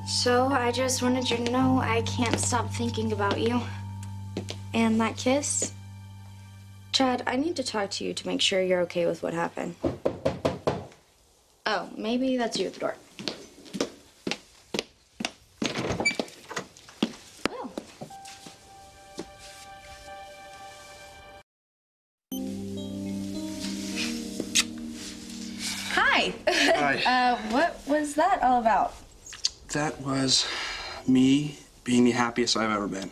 So I just wanted you to know I can't stop thinking about you. And that kiss? Chad, I need to talk to you to make sure you're okay with what happened. Oh, maybe that's you at the door. Oh. Hi. Hi. What was that all about? That was me being the happiest I've ever been.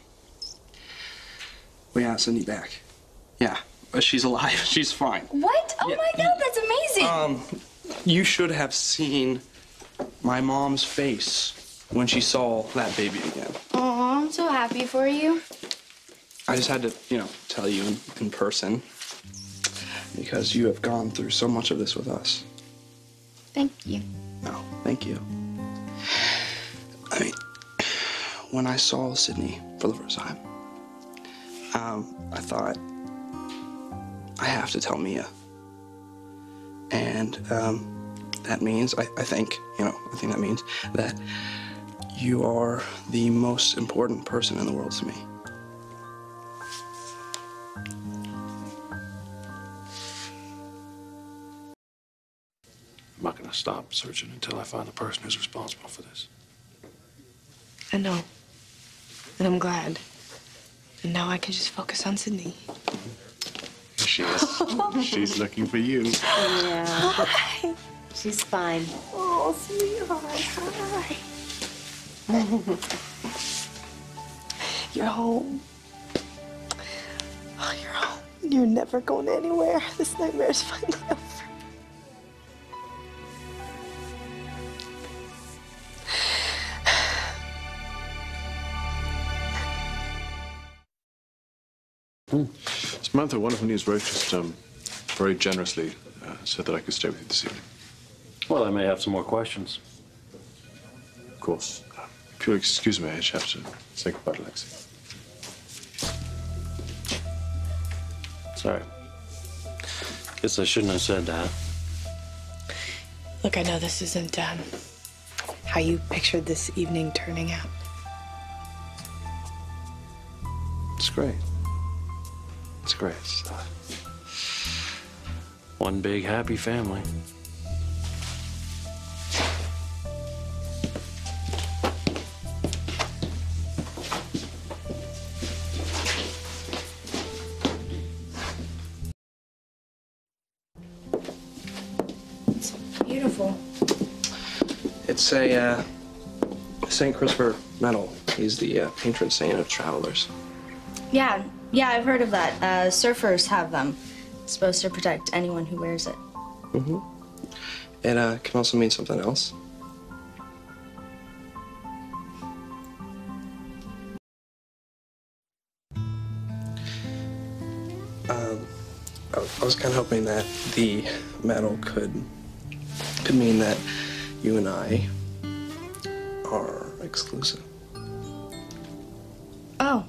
We got Cindy back. Yeah, but she's alive. She's fine. What? Oh yeah. my God, that's amazing. You should have seen my mom's face when she saw that baby again. Oh, I'm so happy for you. I just had to, tell you in person because you have gone through so much of this with us. Thank you. No, thank you. I mean, when I saw Sydney for the first time, I thought, I have to tell Mia. And that means, I think that means that you are the most important person in the world to me. I'm not going to stop searching until I find the person who's responsible for this. I know. And I'm glad. And now I can just focus on Sydney. Here she is. She's looking for you. Yeah. Hi. She's fine. Oh, sweetheart. Hi. You're home. Oh, you're home. You're never going anywhere. This nightmare's finally over. Samantha, one of her news wrote just very generously said that I could stay with you this evening. Well, I may have some more questions. Of course. If you'll excuse me, I just have to say goodbye to Lexi. Sorry. Guess I shouldn't have said that. Look, I know this isn't how you pictured this evening turning out. It's great. It's great. It's, One big happy family. It's beautiful. It's a St. Christopher medal. He's the patron saint of travelers. Yeah, I've heard of that. Surfers have them. It's supposed to protect anyone who wears it. Mm-hmm. It can also mean something else. I was kind of hoping that the medal could mean that you and I are exclusive. Oh.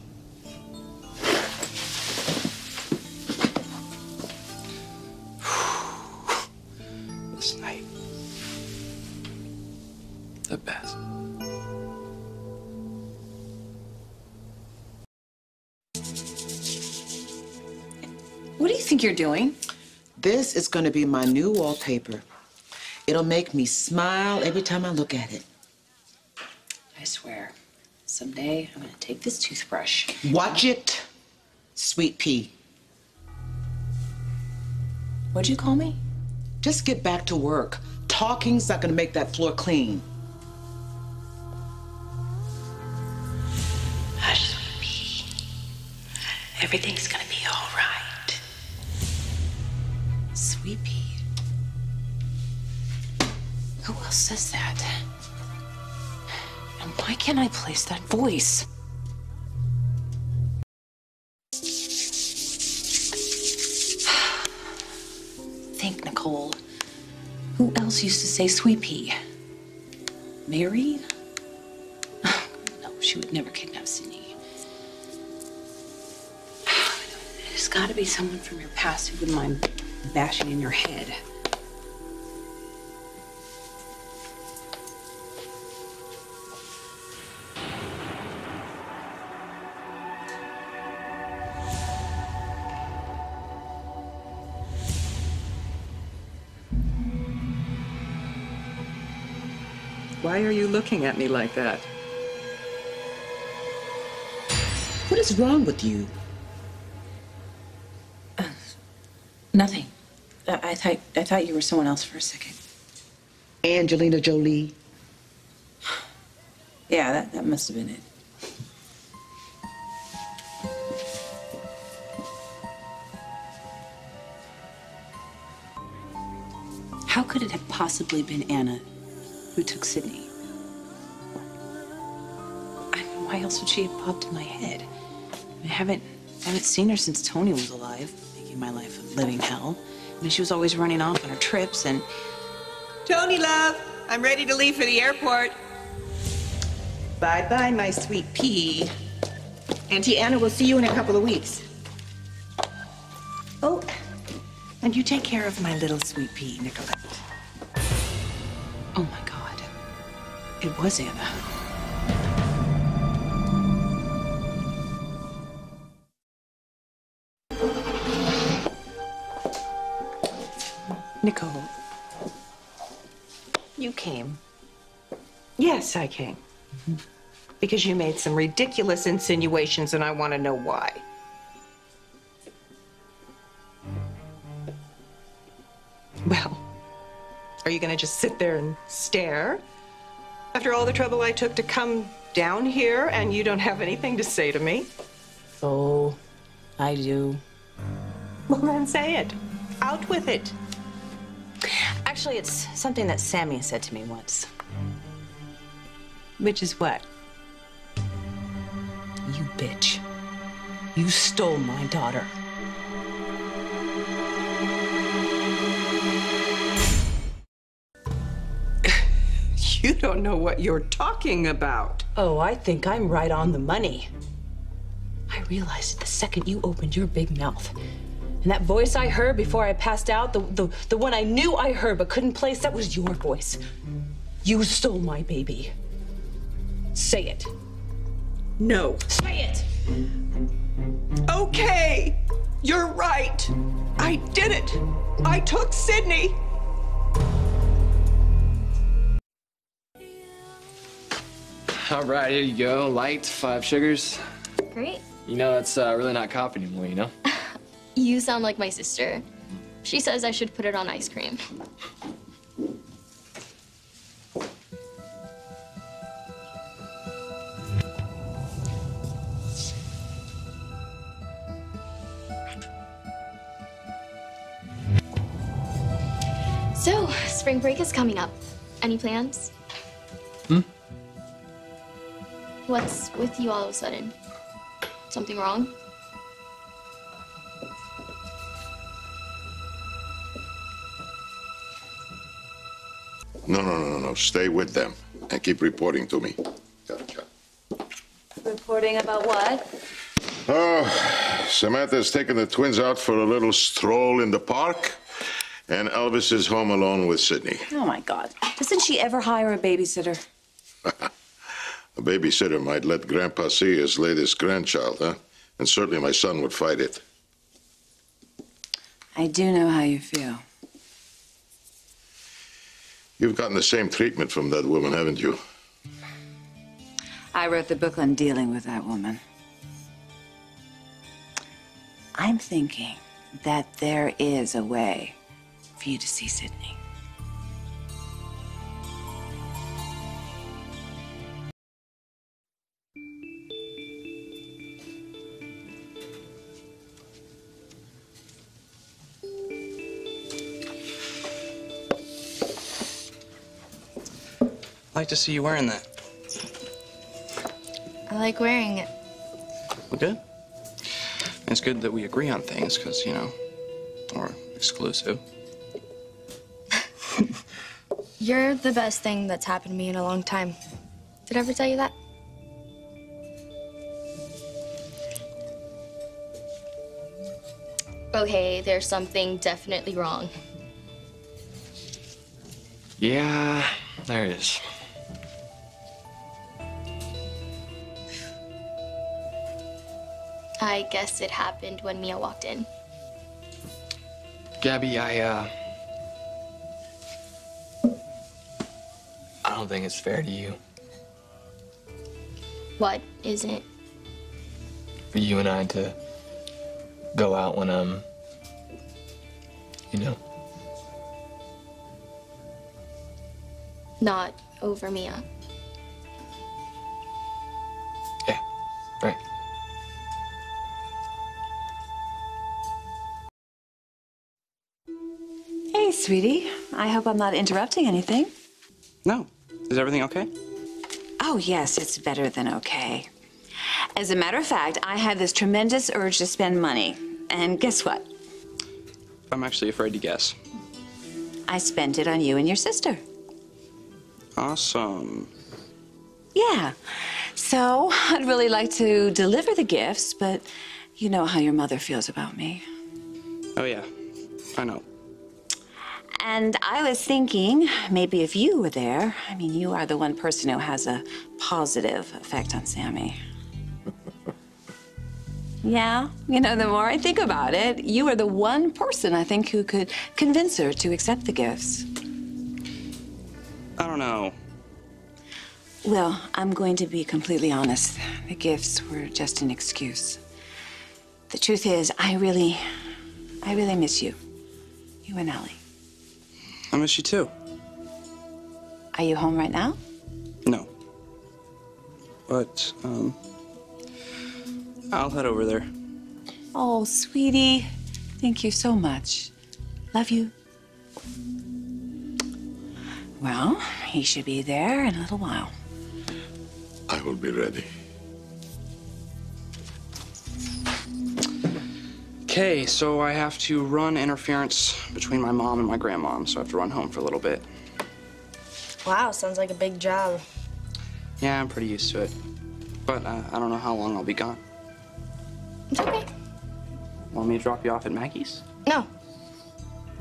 This night. The best. What do you think you're doing? This is going to be my new wallpaper. It'll make me smile every time I look at it. I swear, someday I'm gonna take this toothbrush. Watch it, Sweet Pea. What'd you call me? Just get back to work. Talking's not going to make that floor clean. Hush, Sweet Pea. Everything's gonna be all right. Sweet Pea. Who else says that? And why can't I place that voice? Think, Nicole. Who else used to say Sweet Pea? Mary? No, she would never kidnap Sydney. There's got to be someone from your past who wouldn't mind bashing in your head. Why are you looking at me like that? What is wrong with you? Nothing. I thought you were someone else for a second. Angelina Jolie. Yeah, that must have been it. How could it have possibly been Anna who took Sydney? Why else would she have popped in my head? I haven't seen her since Tony was alive, making my life a living hell. I mean, she was always running off on her trips and... Tony, love, I'm ready to leave for the airport. Bye-bye, my sweet pea. Auntie Anna will see you in a couple of weeks. Oh, and you take care of my little sweet pea, Nicolette. Oh, my God. It was Anna. Nicole, you came. Yes, I came. Because you made some ridiculous insinuations, and I want to know why. Well, are you going to just sit there and stare? After all the trouble I took to come down here, and you don't have anything to say to me? Oh, I do. Well, then say it. Out with it. Actually, it's something that Sammy said to me once. Which is what? You bitch. You stole my daughter. You don't know what you're talking about. Oh, I think I'm right on the money. I realized it the second you opened your big mouth. And that voice I heard before I passed out, the one I knew I heard but couldn't place, that was your voice. You stole my baby. Say it. No. Say it! Okay, you're right. I did it. I took Sydney. All right, here you go. Light, 5 sugars. Great. You know, that's really not coffee anymore, you know? You sound like my sister. She says I should put it on ice cream. So, spring break is coming up. Any plans? What's with you all of a sudden? Something wrong? No. Stay with them and keep reporting to me. Reporting about what? Oh, Samantha's taking the twins out for a little stroll in the park, and Elvis is home alone with Sydney. Oh, my God. Doesn't she ever hire a babysitter? A babysitter might let Grandpa see his latest grandchild, huh? And certainly my son would fight it. I do know how you feel. You've gotten the same treatment from that woman, haven't you? I wrote the book on dealing with that woman. I'm thinking that there is a way for you to see Sydney. I like to see you wearing that. I like wearing it. Well, good. It's good that we agree on things, because, you know, we're exclusive. You're the best thing that's happened to me in a long time. Did I ever tell you that? Okay, there's something definitely wrong. Yeah, there it is. I guess it happened when Mia walked in. Gabby, don't think it's fair to you. What isn't? For you and I to go out when I'm, you know. Not over Mia. Yeah, right. Hey, sweetie. I hope I'm not interrupting anything. No. Is everything okay? Oh, yes, it's better than okay. As a matter of fact, I had this tremendous urge to spend money. And guess what? I'm actually afraid to guess. I spent it on you and your sister. Awesome. Yeah. So I'd really like to deliver the gifts, but you know how your mother feels about me. Oh, yeah. I know. And I was thinking, maybe if you were there, I mean, you are the one person who has a positive effect on Sammy. Yeah, you know, the more I think about it, you are the one person I think who could convince her to accept the gifts. I don't know. Well, I'm going to be completely honest. The gifts were just an excuse. The truth is, I really miss you. You and Allie. I miss you too. Are you home right now? No. But, I'll head over there. Oh, sweetie. Thank you so much. Love you. Well, he should be there in a little while. I will be ready. Okay, so I have to run interference between my mom and my grandmom, so I have to run home for a little bit. Wow, sounds like a big job. Yeah, I'm pretty used to it. But I don't know how long I'll be gone. It's okay. Want me to drop you off at Maggie's? No.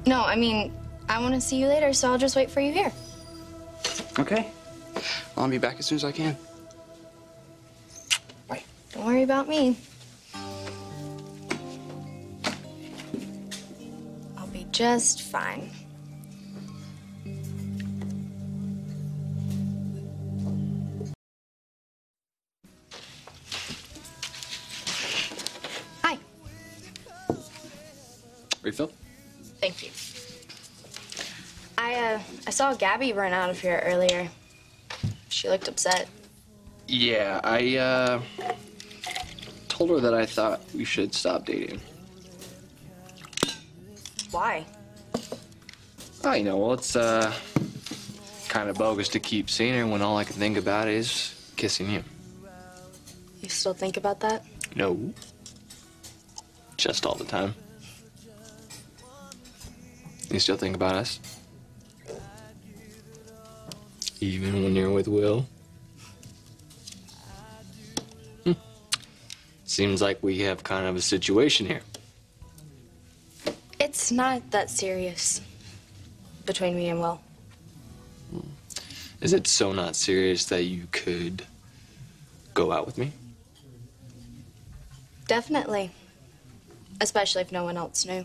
No, I mean, I want to see you later, so I'll just wait for you here. Okay. I'll be back as soon as I can. Bye. Don't worry about me. I'll be just fine. Hi. Refill? Thank you. I saw Gabby run out of here earlier. She looked upset. Yeah, I told her that I thought we should stop dating. Why? Oh, you know, well, it's kind of bogus to keep seeing her when all I can think about is kissing you. You still think about that? No. Just all the time. You still think about us? Even when you're with Will? Seems like we have kind of a situation here. It's not that serious between me and Will. Is it so not serious that you could go out with me? Definitely. Especially if no one else knew.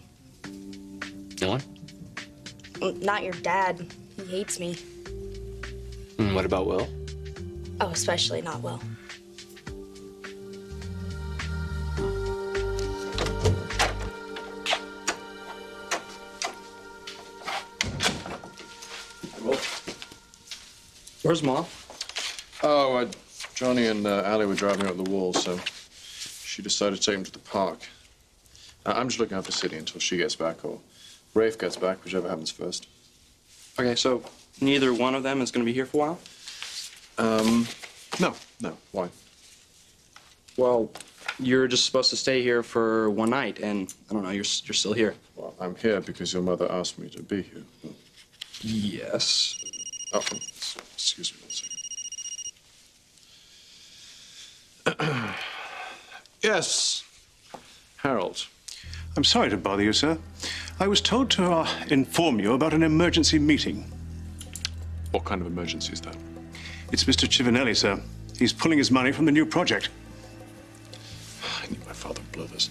No one? Not your dad. He hates me. And what about Will? Oh, especially not Will. Where's Mom? Oh, Johnny and Allie were driving up the wall, so she decided to take them to the park. I'm just looking after City until she gets back, or Rafe gets back, whichever happens first. Okay, so neither one of them is going to be here for a while? No. Why? Well, you're just supposed to stay here for one night, and I don't know, you're still here. Well, I'm here because your mother asked me to be here. Yes. Oh, excuse me one second. Yes, Harold. I'm sorry to bother you, sir. I was told to inform you about an emergency meeting. What kind of emergency is that? It's Mr. Chivinelli, sir. He's pulling his money from the new project. I knew my father would blow this.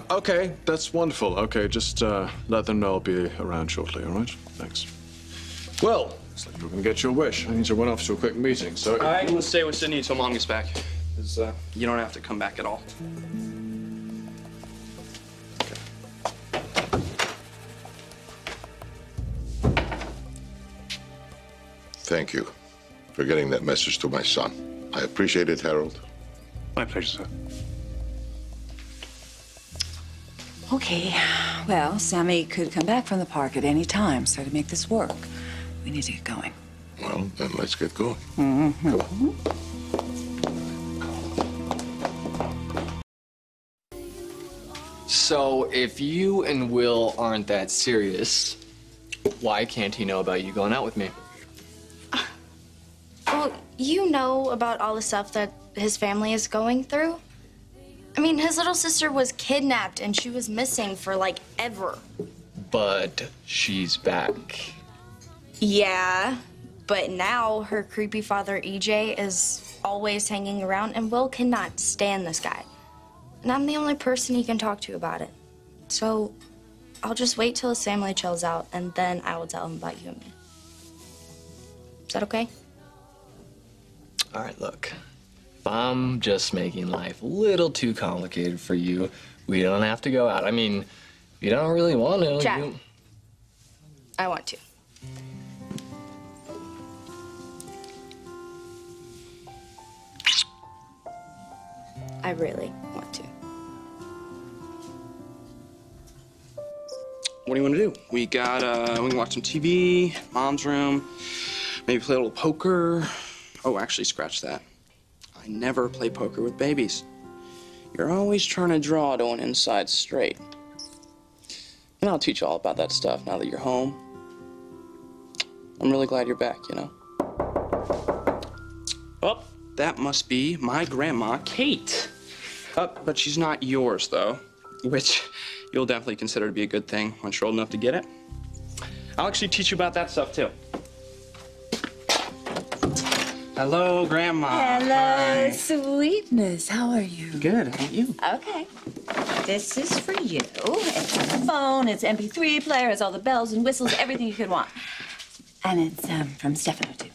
Okay, that's wonderful. Okay, just let them know I'll be around shortly, all right? Thanks. Well, Looks like you're gonna get your wish. I need to run off to a quick meeting, so... I'm gonna stay with Sydney until Mom gets back. Because you don't have to come back at all. Thank you for getting that message to my son. I appreciate it, Harold. My pleasure, sir. Okay, well, Sammy could come back from the park at any time, so to make this work, we need to get going. Well, then let's get going. Mm-hmm. Come on. So, if you and Will aren't that serious, why can't he know about you going out with me? Well, you know about all the stuff that his family is going through. I mean, his little sister was kidnapped and she was missing for like ever. But she's back. Yeah, but now her creepy father EJ is always hanging around and Will cannot stand this guy. And I'm the only person he can talk to about it. So I'll just wait till his family chills out and then I will tell him about you and me. Is that okay? All right, look. If I'm just making life a little too complicated for you, we don't have to go out. I mean, if you don't really want to, Jack, I want to. I really want to. What do you want to do? We can watch some TV, Mom's room, maybe play a little poker. Oh, actually, scratch that. I never play poker with babies. You're always trying to draw to an inside straight. And I'll teach you all about that stuff now that you're home. I'm really glad you're back, you know? Oh, that must be my grandma, Kate. But she's not yours, though, which you'll definitely consider to be a good thing once you're old enough to get it. I'll actually teach you about that stuff, too. Hello, Grandma. Hello, Hi. sweetness. How are you? Good. How about you? Okay. This is for you. It's a phone, it's an MP3 player, it's all the bells and whistles, everything you could want. And it's from Stefano, too.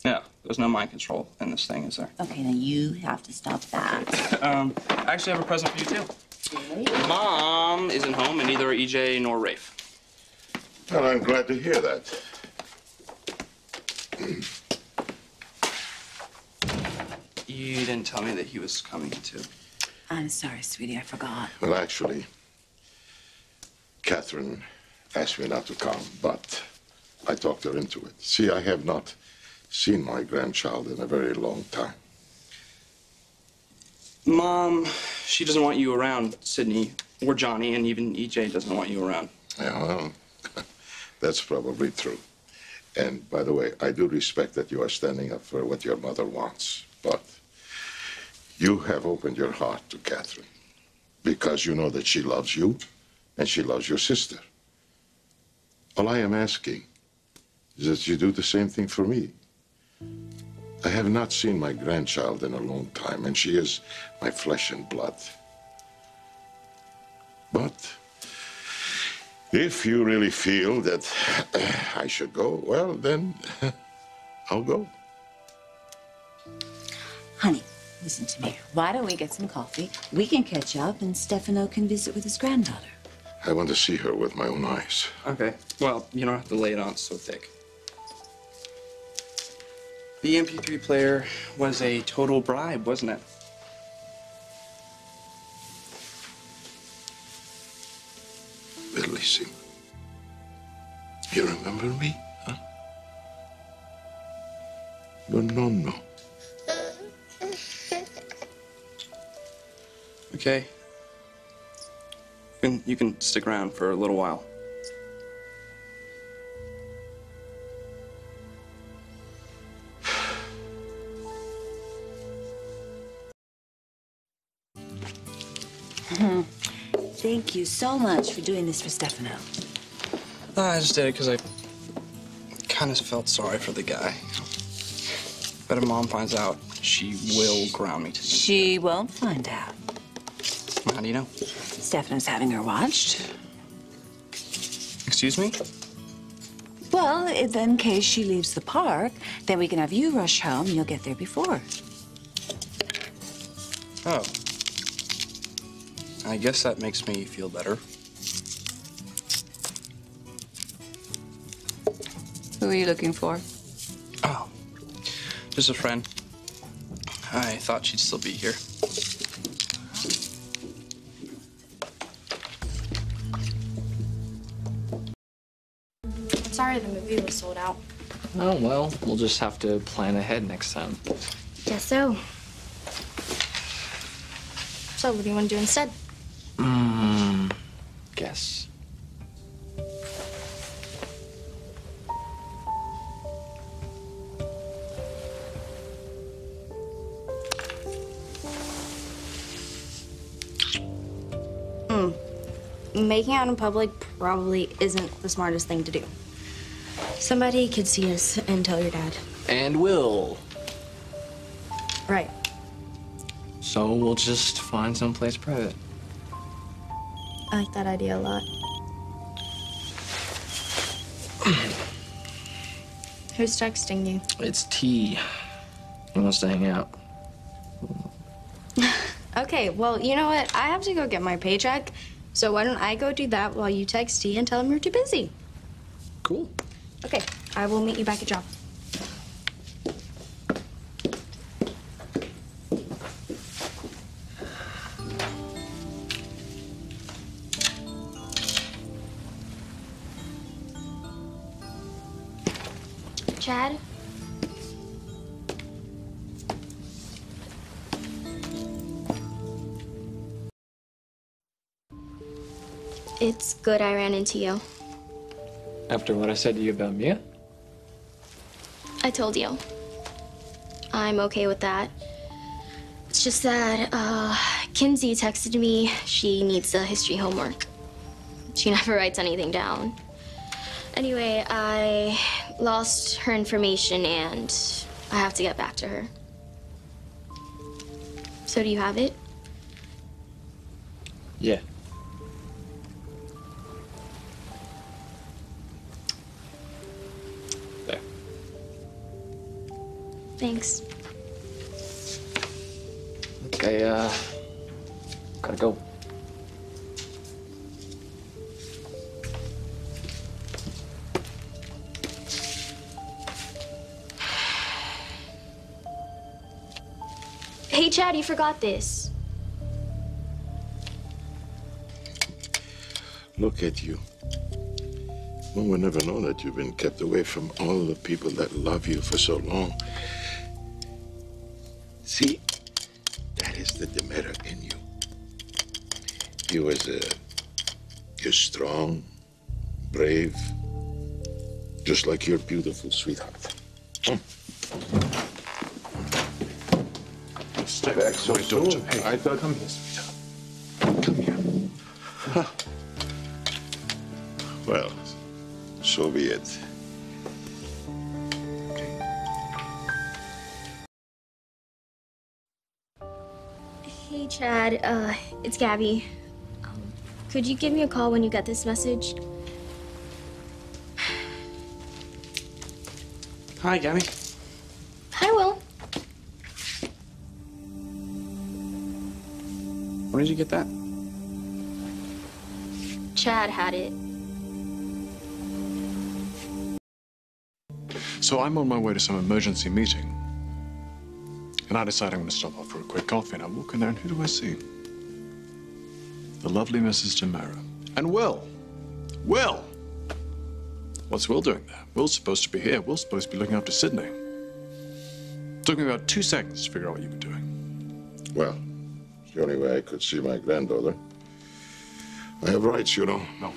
Yeah, there's no mind control in this thing, is there? Okay, now you have to stop that. I actually have a present for you, too. Really? Mom isn't home, and neither are EJ nor Rafe. Well, I'm glad to hear that. You didn't tell me that he was coming, too. I'm sorry, sweetie, I forgot. Well, actually, Catherine asked me not to come, but I talked her into it. See, I have not seen my grandchild in a very long time. Mom, she doesn't want you around, Sydney, or Johnny, and even EJ doesn't want you around. Yeah, well, that's probably true. And by the way, I do respect that you are standing up for what your mother wants, but you have opened your heart to Catherine because you know that she loves you and she loves your sister. All I am asking is that you do the same thing for me. I have not seen my grandchild in a long time, and she is my flesh and blood. But if you really feel that I should go, well, then I'll go. Honey, listen to me. Why don't we get some coffee? We can catch up, and Stefano can visit with his granddaughter. I want to see her with my own eyes. Okay, well, you don't have to lay it on so thick. The MP3 player was a total bribe, wasn't it? Well, listen. You remember me, huh? Your nonno. Okay. You can stick around for a little while. Thank you so much for doing this for Stefano. I just did it because I kind of felt sorry for the guy. But if Mom finds out, she will ground me to the... She won't find out. How do you know? Stefano's having her watched. Excuse me? Well, in case she leaves the park, then we can have you rush home and you'll get there before. Oh. I guess that makes me feel better. Who are you looking for? Oh, just a friend. I thought she'd still be here. Sorry the movie was sold out. Oh, well, we'll just have to plan ahead next time. Guess so. So, what do you want to do instead? Guess. Making out in public probably isn't the smartest thing to do. Somebody could see us and tell your dad. And will. Right. So we'll just find someplace private. I like that idea a lot. Who's texting you? It's T. He wants to hang out. Okay, well, you know what? I have to go get my paycheck, so why don't I go do that while you text T and tell him you're too busy? Cool. Okay, I will meet you back at job. Chad? It's good I ran into you. After what I said to you about Mia? I told you. I'm okay with that. It's just that, Kinsey texted me she needs the history homework. She never writes anything down. Anyway, I lost her information and I have to get back to her. So do you have it? Yeah. There. Thanks. Okay, gotta go. Hey, Chad, you forgot this. Look at you. One would never know that you've been kept away from all the people that love you for so long. See, that is the Demeter in you. You're strong, brave, just like your beautiful sweetheart. Stay back so my daughter. soon. Hey, I thought... come here, sweetheart. Come here. Well, so be it. Hey, Chad, it's Gabby. Could you give me a call when you get this message? Hi, Gabby. Hi, Will. Where did you get that? Chad had it. So I'm on my way to some emergency meeting. And I decide I'm going to stop off for a quick coffee, and I walk in there, and who do I see? The lovely Mrs. Demera. And Will! Will! What's Will doing there? Will's supposed to be here. Will's supposed to be looking after Sydney. Took me about 2 seconds to figure out what you were doing. Well, it's the only way I could see my granddaughter. I have rights, you know. No.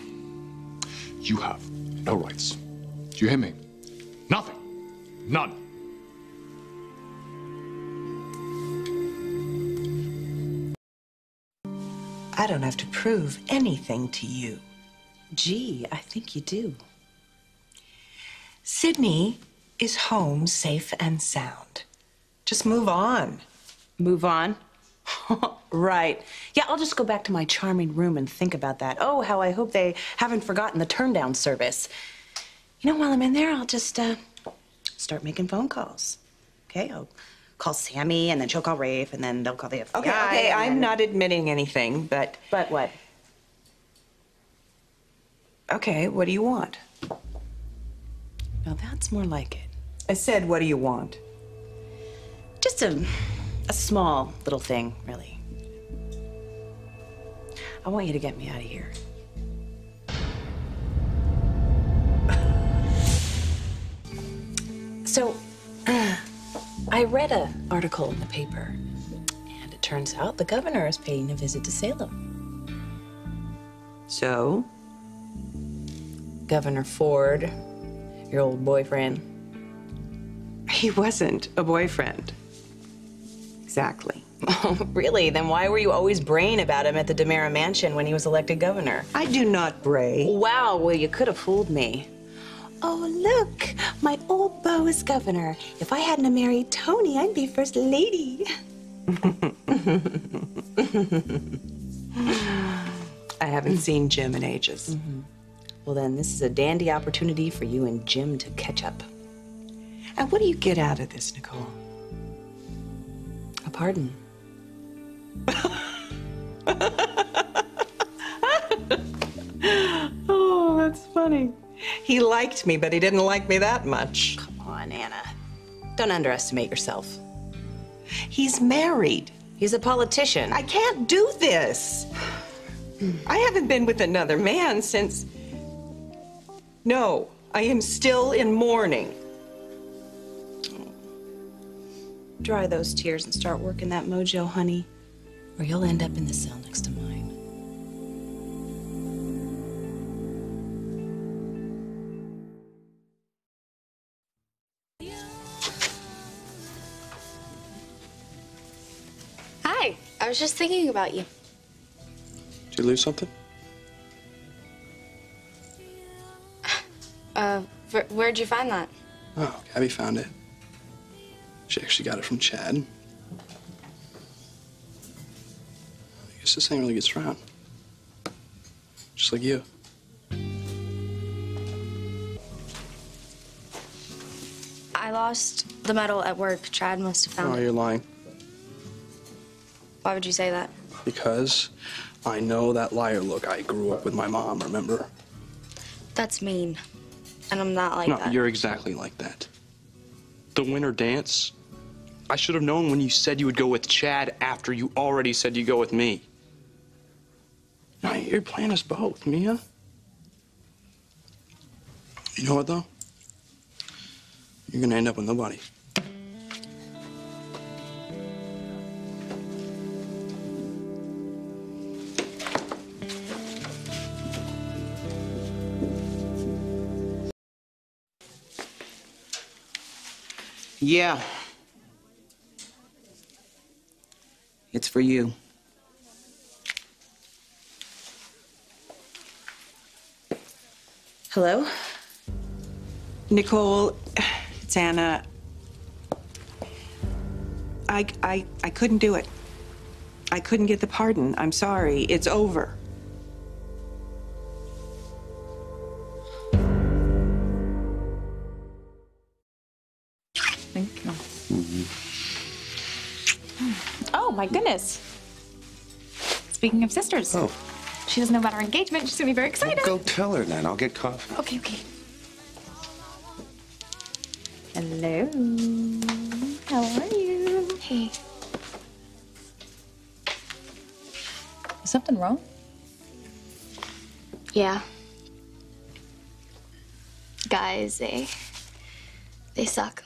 You have no rights. Do you hear me? Nothing. None. I don't have to prove anything to you. Gee, I think you do. Sydney is home safe and sound. Just move on. Move on? Right. Yeah, I'll just go back to my charming room and think about that. Oh, how I hope they haven't forgotten the turn-down service. You know, while I'm in there, I'll just start making phone calls. Okay, I'll call Sammy, and then she'll call Rafe, and then they'll call the FBI. Okay, I'm then... not admitting anything, but... But what? Okay, what do you want? Now that's more like it. I said, what do you want? Just a small little thing, really. I want you to get me out of here. So, I read an article in the paper, and it turns out the governor is paying a visit to Salem. So? Governor Ford, your old boyfriend. He wasn't a boyfriend. Exactly. Oh, really? Then why were you always braying about him at the DeMera Mansion when he was elected governor? I do not bray. Wow, well, you could have fooled me. Oh, look, my old beau is governor. If I hadn't married Tony, I'd be first lady. I haven't seen Jim in ages. Well, then, this is a dandy opportunity for you and Jim to catch up. And what do you get out of this, Nicole? A pardon. Oh, that's funny. He liked me, but he didn't like me that much. Come on, Anna. Don't underestimate yourself. He's married. He's a politician. I can't do this. I haven't been with another man since... No, I am still in mourning. Dry those tears and start working that mojo, honey, or you'll end up in the cell next to mine. Hi, I was just thinking about you. Did you lose something? Where'd you find that? Oh, Gabby found it. She actually got it from Chad. I guess this thing really gets around. Just like you. I lost the medal at work. Chad must have found Oh, it. you're lying. Why would you say that? Because I know that liar look. I grew up with my mom, remember? That's mean. And I'm not like No, that. you're exactly like that. The winter dance? I should have known when you said you would go with Chad after you already said you'd go with me. No, you're playing us both, Mia. You know what, though? You're gonna end up with nobody. Yeah. It's for you. Hello? Nicole, it's Anna. I couldn't do it. I couldn't get the pardon. I'm sorry. It's over. Thank you. Oh, my goodness. Speaking of sisters. Oh. She doesn't know about our engagement. She's gonna be very excited. Go tell her then. I'll get coffee. Okay, okay. Hello. How are you? Hey. Is something wrong? Yeah. Guys, they suck.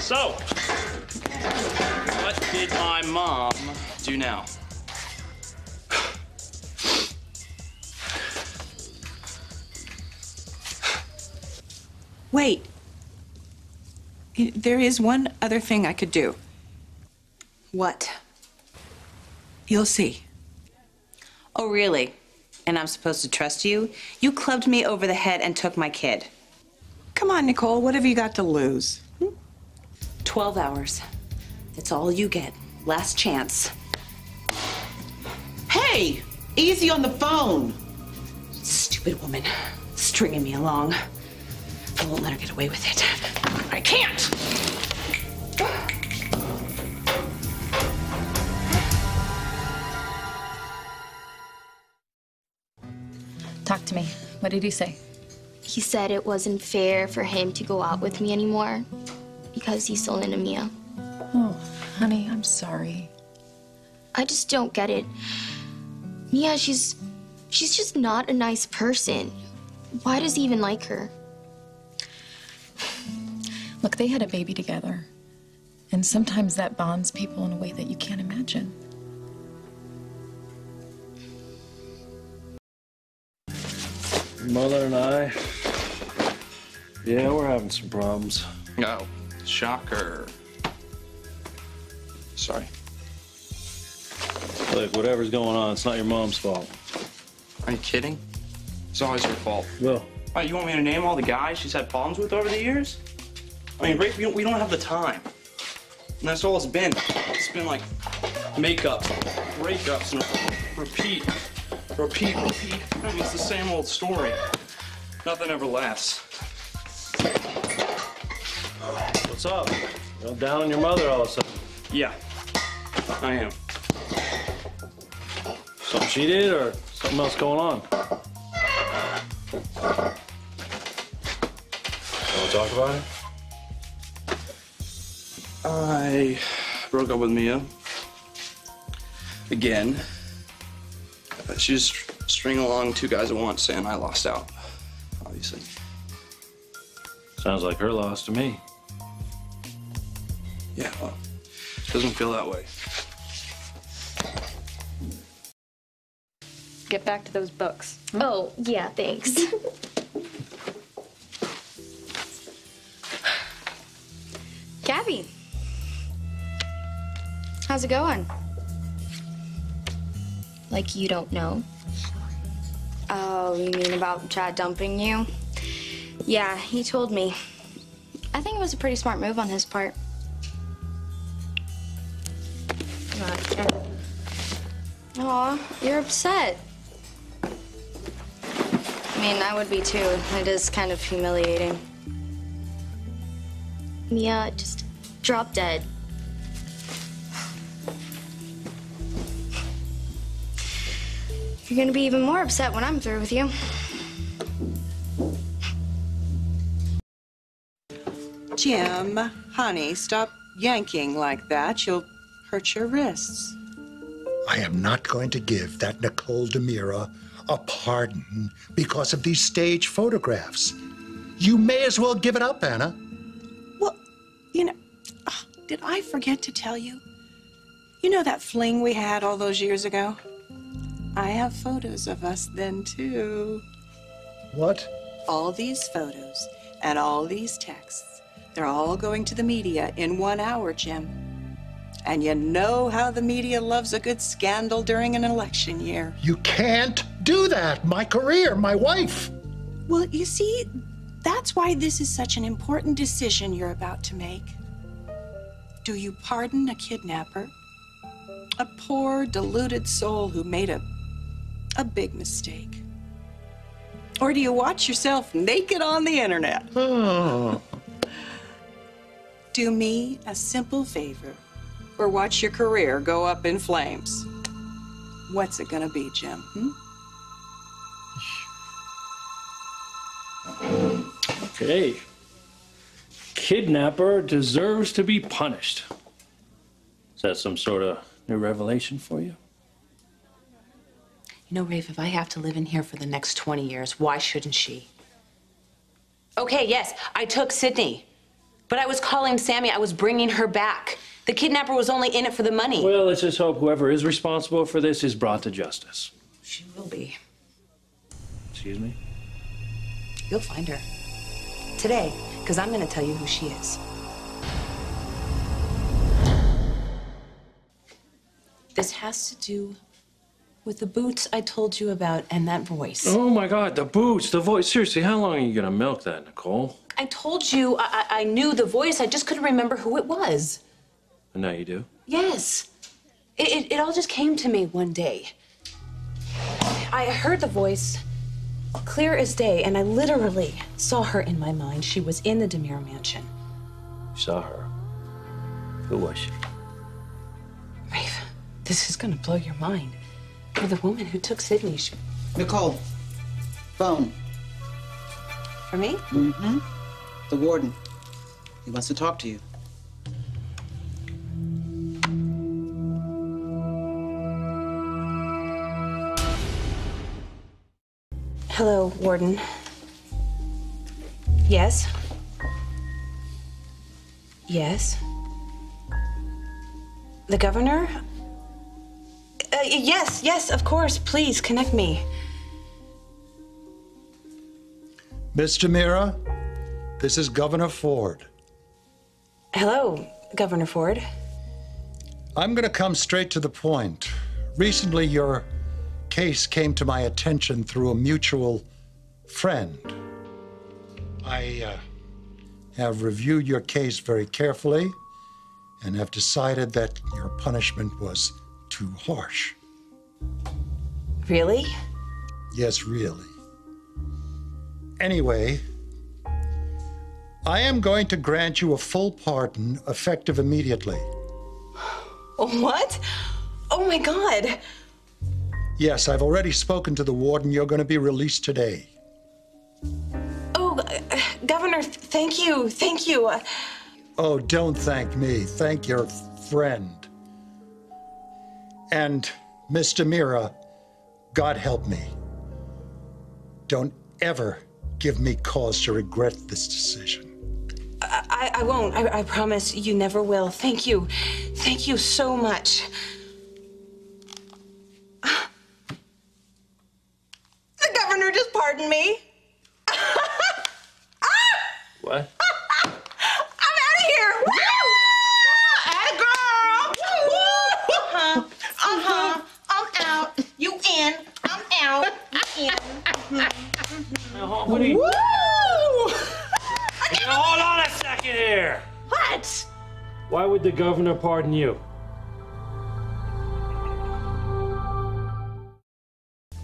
So, what did my mom do now? Wait. There is one other thing I could do. What? You'll see. Oh, really? And I'm supposed to trust you? You clubbed me over the head and took my kid. Come on, Nicole. What have you got to lose? 12 hours. That's all you get. Last chance. Hey, easy on the phone. Stupid woman, stringing me along. I won't let her get away with it. I can't! Talk to me. What did he say? He said it wasn't fair for him to go out with me anymore because he's still into Mia. Oh, honey, I'm sorry. I just don't get it. Mia, she's just not a nice person. Why does he even like her? Look, they had a baby together. And sometimes that bonds people in a way that you can't imagine. Mother and I, yeah, we're having some problems. Oh, shocker. Sorry. Look, whatever's going on, it's not your mom's fault. Are you kidding? It's always her fault. Well. Why, you want me to name all the guys she's had problems with over the years? I mean, Rafe, we don't have the time. And that's all it's been. It's been like makeups, breakups, and repeat. I mean, it's the same old story. Nothing ever lasts. What's up? You're down on your mother all of a sudden. Yeah, I am. Something she did or something else going on? Want to talk about it? I broke up with Mia. Again. She was stringing along two guys at once, and I lost out, obviously. Sounds like her loss to me. Yeah, well, it doesn't feel that way. Get back to those books. Oh, yeah, thanks. Gabby, how's it going? Like you don't know? Oh, you mean about Chad dumping you? Yeah, he told me. I think it was a pretty smart move on his part. Aw, you're upset. I mean, I would be too. It is kind of humiliating. Mia just dropped dead. You're gonna be even more upset when I'm through with you. Jim, honey, stop yanking like that. You'll hurt your wrists. I am not going to give that Nicole DeMira a pardon because of these stage photographs. You may as well give it up, Anna. Well, you know, did I forget to tell you? You know that fling we had all those years ago? I have photos of us then, too. What? All these photos and all these texts, they're all going to the media in 1 hour, Jim. And you know how the media loves a good scandal during an election year. You can't do that. My career, my wife. Well, you see, that's why this is such an important decision you're about to make. Do you pardon a kidnapper? A poor, deluded soul who made a big mistake? Or do you watch yourself naked on the internet? Oh. Do me a simple favor, or watch your career go up in flames. What's it gonna be, Jim? Okay. Kidnapper deserves to be punished. Is that some sort of new revelation for you? You know, Rafe, if I have to live in here for the next 20 years, why shouldn't she? Okay, yes, I took Sydney. But I was calling Sammy, I was bringing her back. The kidnapper was only in it for the money. Well, let's just hope whoever is responsible for this is brought to justice. She will be. Excuse me? You'll find her. Today, because I'm going to tell you who she is. This has to do with the boots I told you about and that voice. Oh, my God, the boots, the voice. Seriously, how long are you going to milk that, Nicole? I told you I knew the voice. I just couldn't remember who it was. And now you do? Yes. It all just came to me one day. I heard the voice clear as day, and I literally saw her in my mind. She was in the Demir mansion. You saw her? Who was she? Rafe, this is gonna blow your mind. You're the woman who took Sydney. Nicole, phone. For me? Mm-hmm. The warden. He wants to talk to you. Hello, warden. Yes? Yes? The governor? Yes, of course. Please, connect me. Miss Demira, this is Governor Ford. Hello, Governor Ford. I'm going to come straight to the point. Recently, your case came to my attention through a mutual friend. I have reviewed your case very carefully and have decided that your punishment was too harsh. Really? Yes, really. Anyway, I am going to grant you a full pardon effective immediately. What? Oh my God. Yes, I've already spoken to the warden. You're going to be released today. Oh, Governor, thank you. Thank you. Oh, don't thank me. Thank your friend. And Miss Demira, God help me. Don't ever give me cause to regret this decision. I won't. I promise you never will. Thank you. Thank you so much. The governor just pardoned me. What? I'm out of here. Atta girl. I'm out. You in. I'm out. You in. What are you... Woo! Now, hold on a second here. What? Why would the governor pardon you?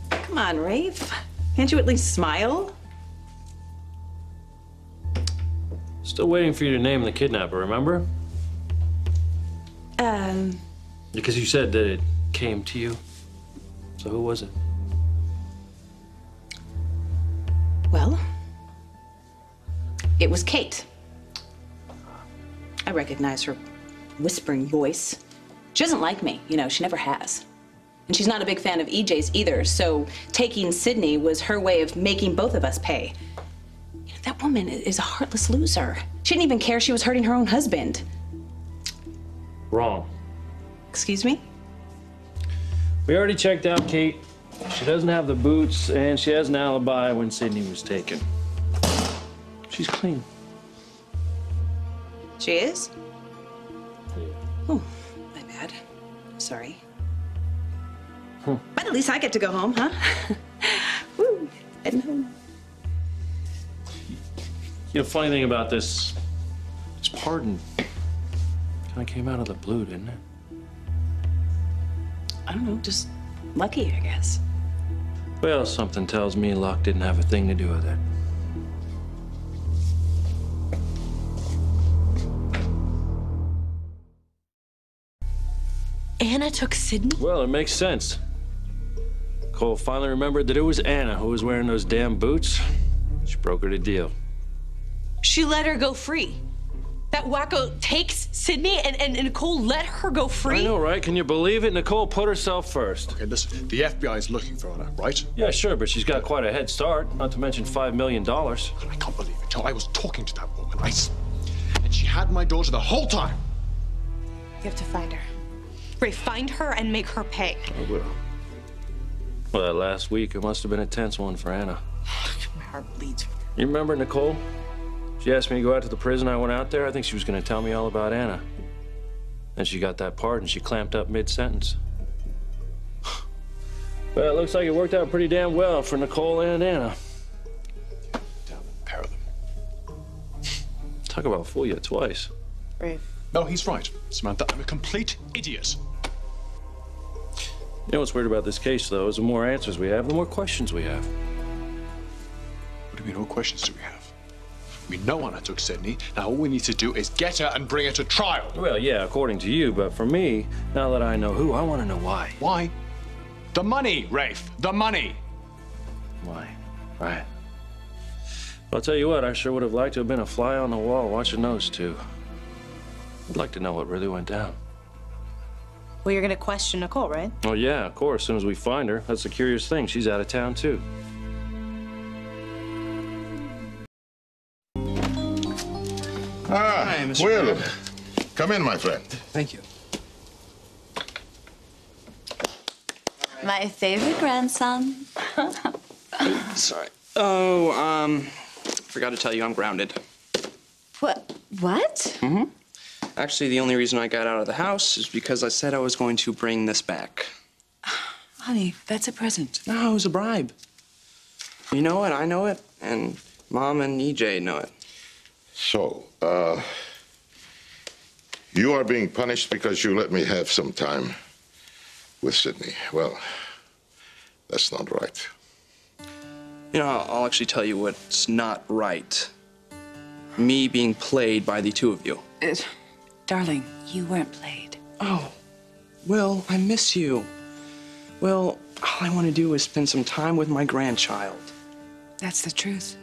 Come on, Rafe. Can't you at least smile? Still waiting for you to name the kidnapper, remember? Because you said that it came to you. So who was it? Well, it was Kate. I recognize her whispering voice. She doesn't like me, you know, she never has. And she's not a big fan of EJ's either, so taking Sydney was her way of making both of us pay. You know, that woman is a heartless loser. She didn't even care she was hurting her own husband. Wrong. Excuse me? We already checked out Kate. She doesn't have the boots, and she has an alibi when Sydney was taken. She's clean. She is? Oh, my bad. Sorry. But at least I get to go home, huh? Woo, heading home. You know, funny thing about this pardon kind of came out of the blue, didn't it? I don't know, just lucky, I guess. Well, something tells me luck didn't have a thing to do with it. Anna took Sydney? Well, it makes sense. Cole finally remembered that it was Anna who was wearing those damn boots. She brokered a deal. She let her go free. That wacko takes Sydney and Nicole let her go free? I know, right? Can you believe it? Nicole put herself first. Okay, listen, the FBI is looking for Anna, right? Yeah, sure, but she's got quite a head start, not to mention $5 million. I can't believe it, Joe. I was talking to that woman, and she had my daughter the whole time. You have to find her. Ray, find her and make her pay. I will. Well, that last week, it must have been a tense one for Anna. My heart bleeds. You remember Nicole? She asked me to go out to the prison. I went out there. I think she was going to tell me all about Anna. Then she got that pardon. She clamped up mid-sentence. Well, it looks like it worked out pretty damn well for Nicole and Anna. Damn pair of them. Talk about fool you twice. Right. No, he's right, Samantha. I'm a complete idiot. You know what's weird about this case, though, is the more answers we have, the more questions we have. What do you mean, what questions do we have? We know Anna took Sydney. Now all we need to do is get her and bring her to trial. Well, yeah, according to you, but for me, now that I know who, I want to know why. Why? The money, Rafe. The money. Why? Right. I'll tell you what, I sure would have liked to have been a fly on the wall watching those two. I'd like to know what really went down. Well, you're gonna question Nicole, right? Oh, yeah, of course, as soon as we find her. That's the curious thing. She's out of town, too. Hi, Mr. Will. Graham. Come in, my friend. Thank you. My favorite grandson. Sorry. Oh, forgot to tell you I'm grounded. What? What? Mm-hmm. Actually, the only reason I got out of the house is because I said I was going to bring this back. Honey, that's a present. No, it was a bribe. You know it, I know it, and Mom and EJ know it. So, you are being punished because you let me have some time with Sydney. Well, that's not right. You know, I'll actually tell you what's not right. Me being played by the two of you. Darling, you weren't played. Oh, Will, I miss you. Will, all I want to do is spend some time with my grandchild. That's the truth.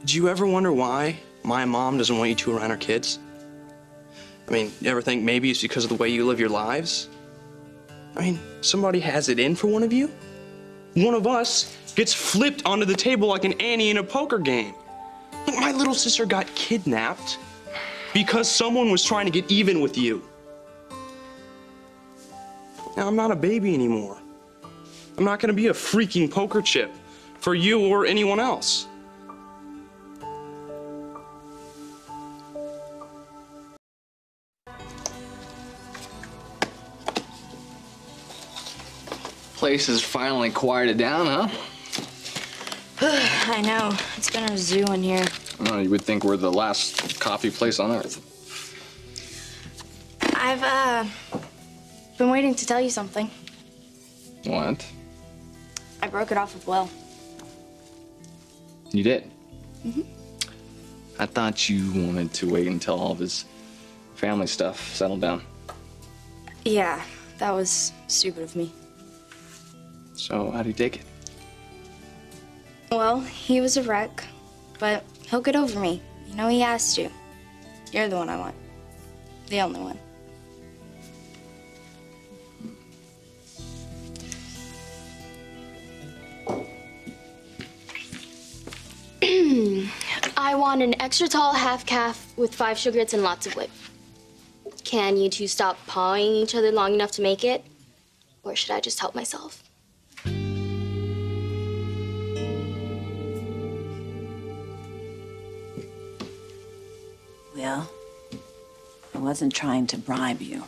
Did you ever wonder why my mom doesn't want you two around her kids? I mean, you ever think maybe it's because of the way you live your lives? I mean, somebody has it in for one of you? One of us gets flipped onto the table like an Annie in a poker game. Look, my little sister got kidnapped because someone was trying to get even with you. Now, I'm not a baby anymore. I'm not gonna be a freaking poker chip for you or anyone else. Place has finally quieted down, huh? I know. It's been a zoo in here. Oh, you would think we're the last coffee place on earth. I've, been waiting to tell you something. What? I broke it off with Will. You did? Mm-hmm. I thought you wanted to wait until all of his family stuff settled down. Yeah, that was stupid of me. So, how do you take it? Well, he was a wreck, but he'll get over me. You know he has to. You're the one I want. The only one. I want an extra tall half-calf with 5 sugar grits and lots of whip. Can you two stop pawing each other long enough to make it? Or should I just help myself? Will, I wasn't trying to bribe you.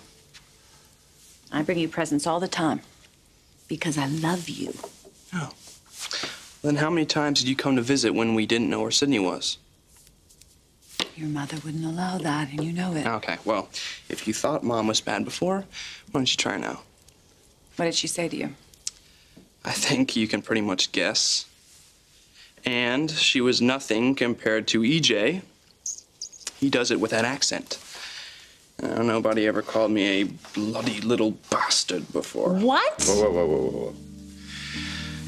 I bring you presents all the time because I love you. Oh. Then how many times did you come to visit when we didn't know where Sydney was? Your mother wouldn't allow that, and you know it. Okay, well, if you thought Mom was bad before, why don't you try now? What did she say to you? I think you can pretty much guess. And she was nothing compared to EJ. He does it with that accent. Nobody ever called me a bloody little bastard before. What? Whoa, whoa, whoa, whoa, whoa.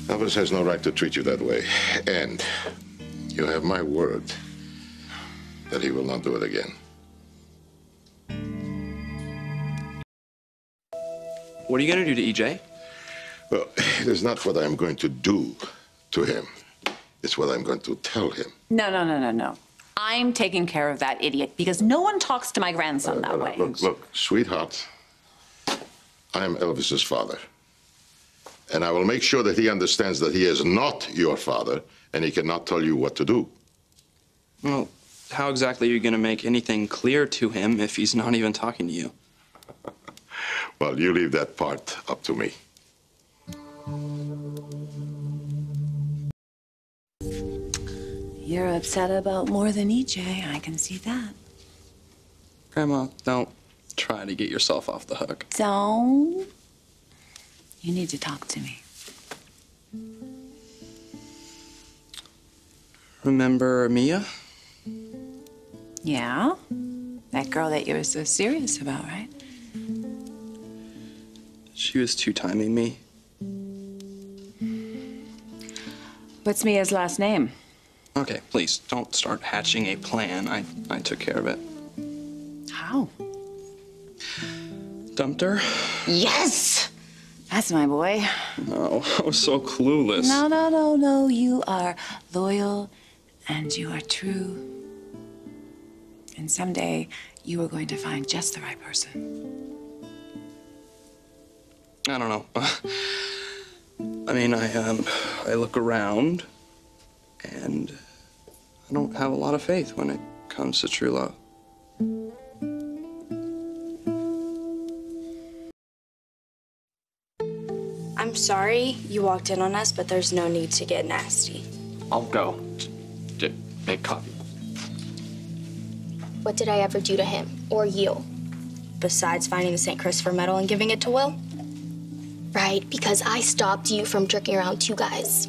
Elvis has no right to treat you that way. And you have my word that he will not do it again. What are you gonna do to EJ? Well, it is not what I'm going to do to him. It's what I'm going to tell him. No. I'm taking care of that idiot because no one talks to my grandson that way. Look, sweetheart, I am Elvis's father. And I will make sure that he understands that he is not your father and he cannot tell you what to do. Well, how exactly are you gonna make anything clear to him if he's not even talking to you? Well, you leave that part up to me. You're upset about more than EJ, I can see that. Grandma, don't try to get yourself off the hook. Don't. You need to talk to me. Remember Mia? Yeah? That girl that you were so serious about, right? She was two-timing me. What's Mia's last name? Okay, please, don't start hatching a plan. I took care of it. How? Dumped her? Yes! That's my boy. No, I was so clueless. No. You are loyal and you are true. And someday you are going to find just the right person. I don't know. I mean, I look around and I don't have a lot of faith when it comes to true love. I'm sorry you walked in on us, but there's no need to get nasty. I'll go. Make coffee. What did I ever do to him or you? Besides finding the St. Christopher medal and giving it to Will? Right, because I stopped you from jerking around two guys.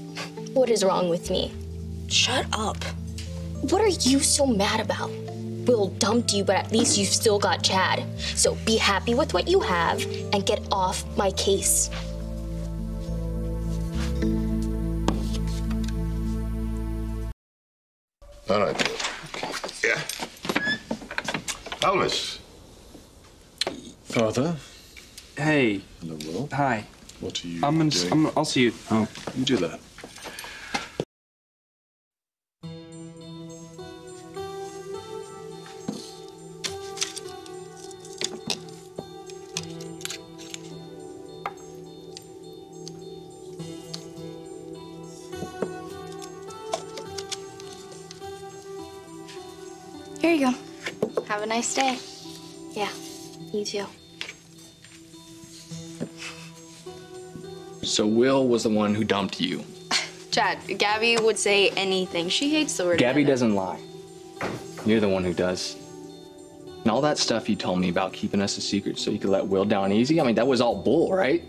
What is wrong with me? Shut up. What are you so mad about? Will dumped you, but at least you've still got Chad. So be happy with what you have and get off my case. All right. Yeah. Elvis. Father? Hey. Hello, Will. Hi. What are you I'll see you. Oh, you do that. Here you go. Have a nice day. Yeah, you too. So Will was the one who dumped you. Chad, Gabby would say anything. She hates the word Gabby edit. doesn't lie. You're the one who does. And all that stuff you told me about keeping us a secret so you could let Will down easy, I mean, that was all bull, right?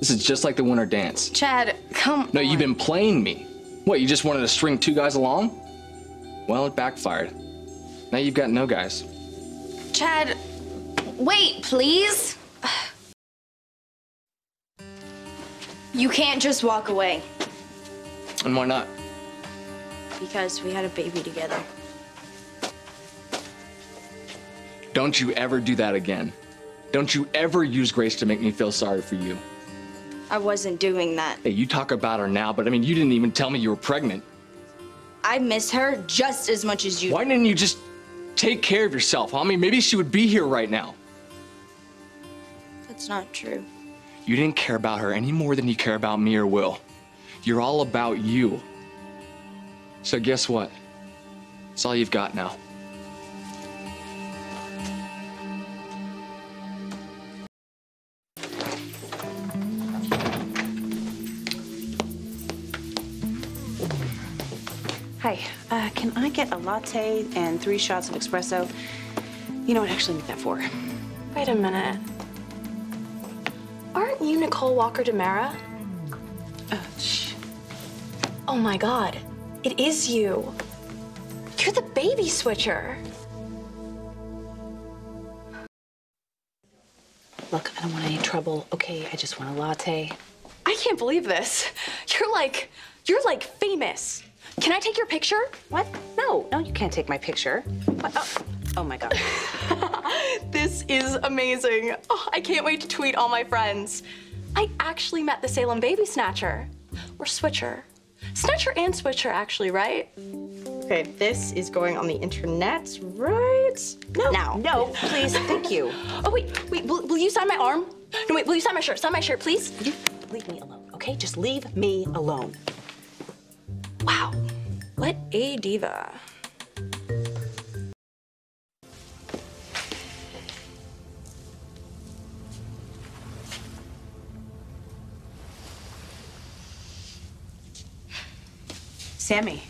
This is just like the winter dance. Chad, come No, on. you've been playing me. What, you just wanted to string two guys along? Well, it backfired. Now you've got no guys. Chad, wait, please. You can't just walk away. And why not? Because we had a baby together. Don't you ever do that again. Don't you ever use Grace to make me feel sorry for you. I wasn't doing that. Hey, you talk about her now, but I mean, you didn't even tell me you were pregnant. I miss her just as much as you. Why didn't you just take care of yourself, huh? I mean, maybe she would be here right now. That's not true. You didn't care about her any more than you care about me or Will. You're all about you. So guess what? It's all you've got now. Hi, can I get a latte and 3 shots of espresso? You know what, actually make that 4. Wait a minute. Aren't you Nicole Walker Demara? Shh. Oh my God, it is you. You're the baby switcher. Look, I don't want any trouble, okay? I just want a latte. I can't believe this. You're like famous. Can I take your picture? What? No, you can't take my picture. What? Oh my God. This is amazing. Oh, I can't wait to tweet all my friends. I actually met the Salem baby snatcher. Or switcher. Snatcher and switcher, actually, right? Okay, this is going on the internet, right? No, now. no, please, thank you. Oh, wait, will you sign my arm? No, wait, will you sign my shirt? Sign my shirt, please. You leave me alone, okay? Just leave me alone. Wow, what a diva. Sammy.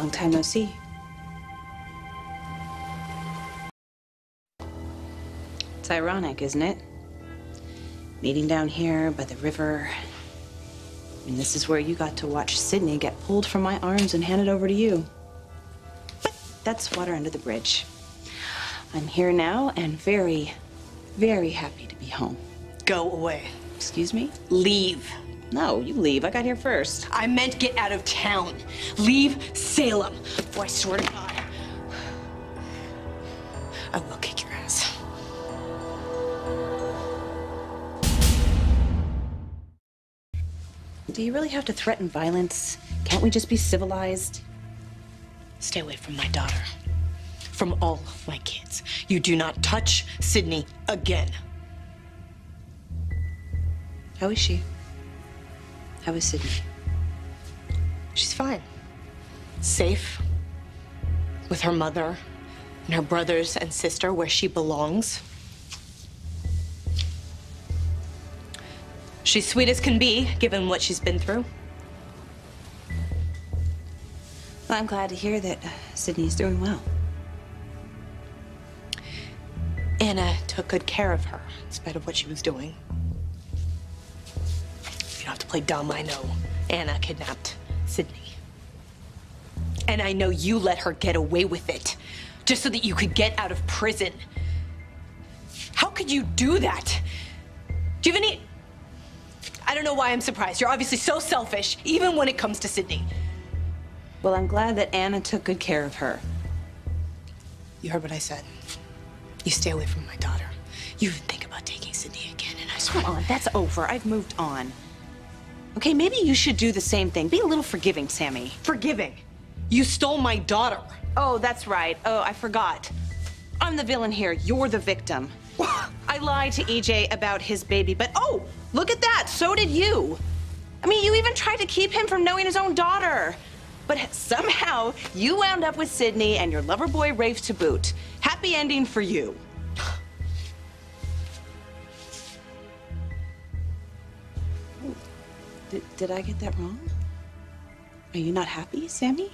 Long time no see. It's ironic, isn't it? Meeting down here by the river. And this is where you got to watch Sydney get pulled from my arms and handed over to you. But that's water under the bridge. I'm here now and very, very happy to be home. Go away. Excuse me? Leave. No, you leave. I got here first. I meant get out of town. Leave Salem. Or I swear to God, I will kick your ass. Do you really have to threaten violence? Can't we just be civilized? Stay away from my daughter. From all my kids. You do not touch Sydney again. How is she? How is Sydney? She's fine. Safe. With her mother and her brothers and sister where she belongs. She's sweet as can be, given what she's been through. Well, I'm glad to hear that Sydney's doing well. Anna took good care of her, in spite of what she was doing. You don't have to play dumb, I know. Anna kidnapped Sydney. And I know you let her get away with it, just so that you could get out of prison. How could you do that? Do you have any... I don't know why I'm surprised. You're obviously so selfish, even when it comes to Sydney. Well, I'm glad that Anna took good care of her. You heard what I said. You stay away from my daughter. You even think about taking Sydney again, and I swear... Come on, that's over. I've moved on. Okay, maybe you should do the same thing. Be a little forgiving, Sammy. Forgiving? You stole my daughter. Oh, that's right. Oh, I forgot. I'm the villain here. You're the victim. I lied to EJ about his baby, but oh, look at that. So did you. I mean, you even tried to keep him from knowing his own daughter. But somehow, you wound up with Sydney and your lover boy Rafe to boot. Happy ending for you. Did I get that wrong? Are you not happy, Sammy?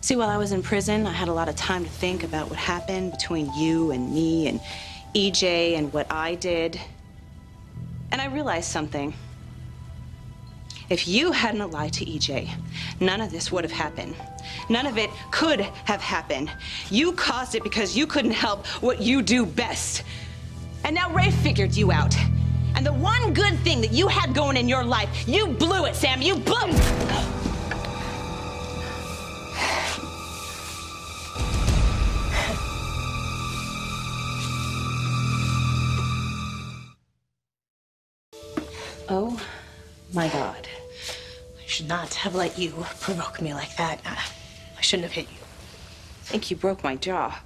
See, while I was in prison, I had a lot of time to think about what happened between you and me and EJ and what I did. And I realized something. If you hadn't lied to EJ, none of this would have happened. None of it could have happened. You caused it because you couldn't help what you do best. And now Ray figured you out. And the one good thing that you had going in your life, you blew it, Sam. You blew it. Oh, my God. I should not have let you provoke me like that. I shouldn't have hit you. I think you broke my jaw.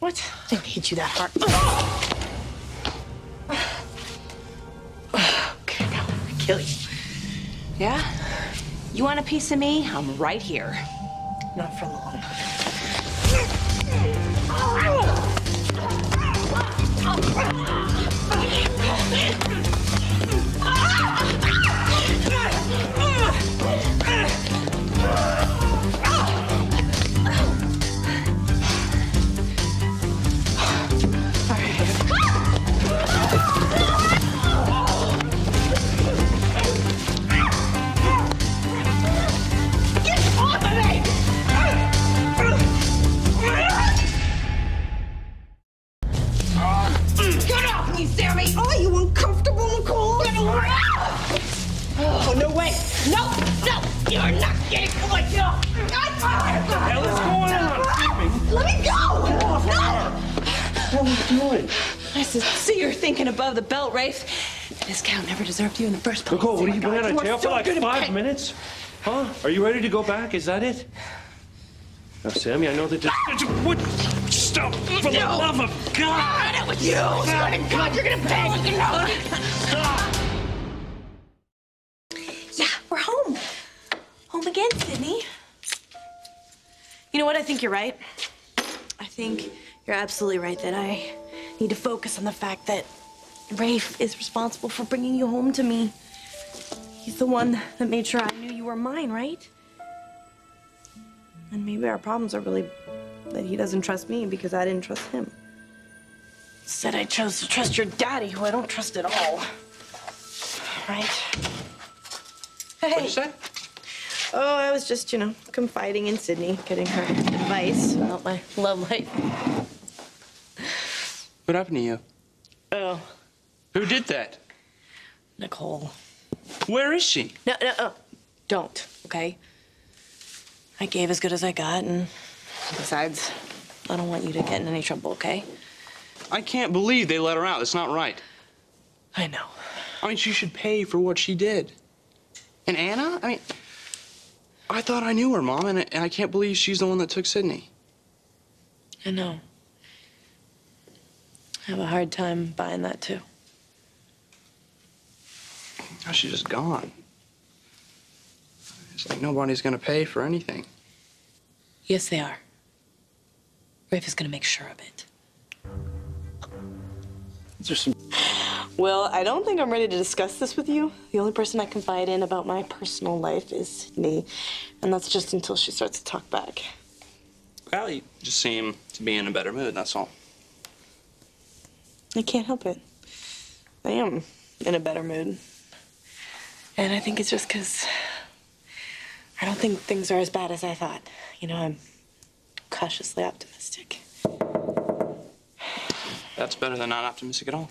What? I didn't hit you that hard. Okay, now I'm gonna kill you. Yeah? You want a piece of me? I'm right here. Not for long. Oh, no way! No! No! You're not getting away! No! Hell is going on? Let me go! No! What are you doing? I see you're thinking above the belt, Rafe. This cow never deserved you in the first place. Nicole, what have you been out of You are jail so for like good at 5 minutes? Huh? Are you ready to go back? Is that it? Now, Sammy, I know that this... What? Stop! For the love of God! I'm in it with you! Swear to God, you're gonna pay! Yeah, we're home. Home again, Sydney. You know what? I think you're right. I think you're absolutely right that I need to focus on the fact that Rafe is responsible for bringing you home to me. He's the one that made sure I knew you were mine, right? And maybe our problems are really that he doesn't trust me because I didn't trust him. Instead, I chose to trust your daddy, who I don't trust at all. Right? Hey. What'd you say? Oh, I was just, confiding in Sydney, getting her advice about my love life. What happened to you? Oh. Who did that? Nicole. Where is she? No, don't, okay? I gave as good as I got, and besides, I don't want you to get in any trouble, okay? I can't believe they let her out. That's not right. I know. I mean, she should pay for what she did. And Anna? I mean, I thought I knew her, Mom, and I can't believe she's the one that took Sydney. I know. I have a hard time buying that, too. Oh, she's just gone. It's like nobody's gonna pay for anything. Yes, they are. Rafe is gonna make sure of it. Well, I don't think I'm ready to discuss this with you. The only person I confide in about my personal life is Sydney, and that's just until she starts to talk back. Well, you just seem to be in a better mood, that's all. I can't help it. I am in a better mood. And I think it's just because I don't think things are as bad as I thought. I'm cautiously optimistic. That's better than not optimistic at all.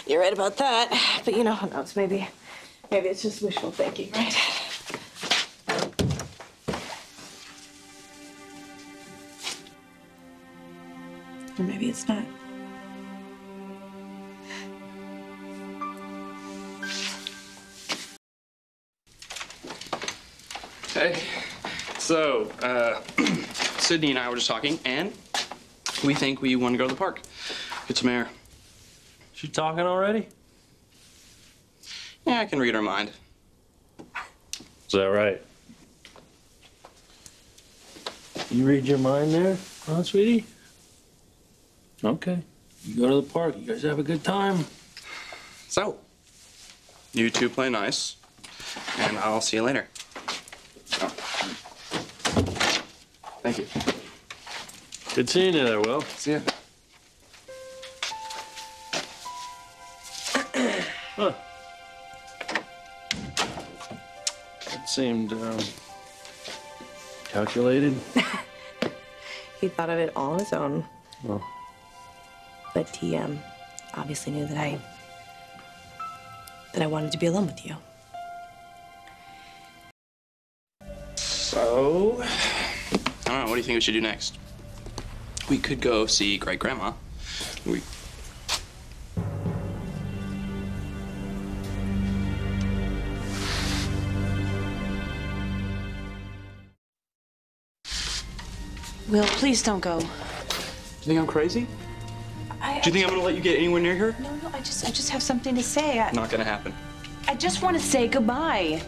You're right about that. But who knows? Maybe it's just wishful thinking, right? Or maybe it's not. Hey, so, Sydney and I were just talking, and we think we want to go to the park. Get some air. She talking already? Yeah, I can read her mind. Is that right? You read your mind there, huh, sweetie? Okay. You go to the park. You guys have a good time. So, you two play nice, and I'll see you later. Oh. Thank you. Good seeing you there, Will. See ya. Huh. That seemed, calculated. He thought of it all on his own. Well, But he obviously knew that I wanted to be alone with you. So, I don't know, what do you think we should do next? We could go see great-grandma. Will, please don't go. Do you think I'm crazy? Do you think I'm gonna let you get anywhere near her? No, I just have something to say. Not gonna happen. I just want to say goodbye.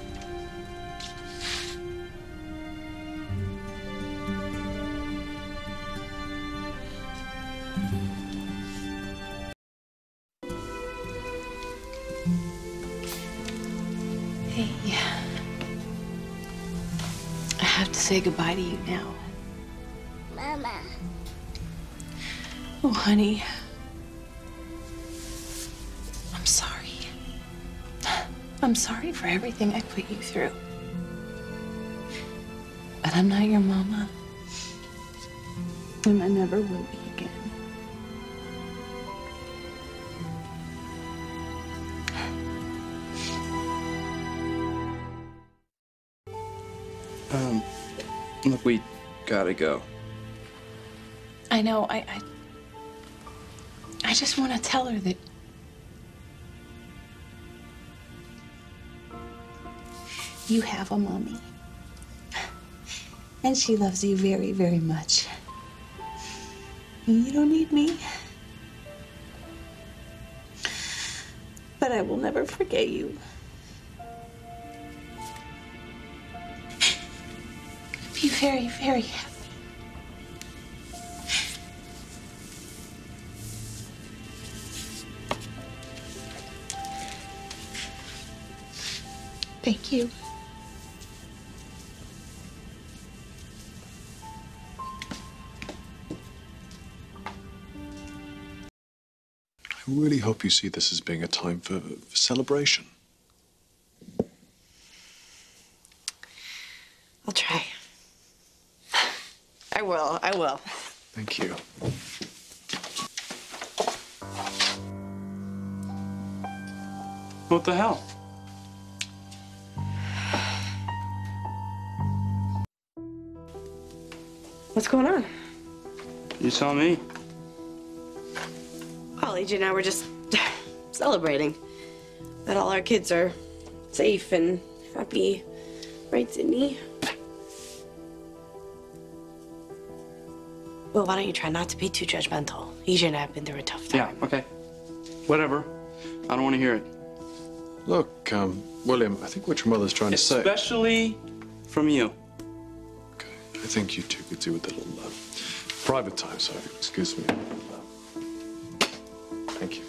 Hey, I have to say goodbye to you now. Mama. Oh, honey. I'm sorry. I'm sorry for everything I put you through. But I'm not your mama. And I never will be again. Look, we gotta go. I know, I just want to tell her that you have a mommy. And she loves you very, very much. And you don't need me. But I will never forget you. Be very, very happy. Thank you. I really hope you see this as being a time for celebration. I'll try. I will. I will. Thank you. What the hell? What's going on? You saw me. Well, AJ and I were just celebrating that all our kids are safe and happy. Right, Sydney? Well, why don't you try not to be too judgmental? EJ and I have been through a tough time. Yeah, okay. Whatever. I don't want to hear it. Look, William, I think what your mother's trying to say... Especially from you. I think you two could do with a little private time, so excuse me. Thank you.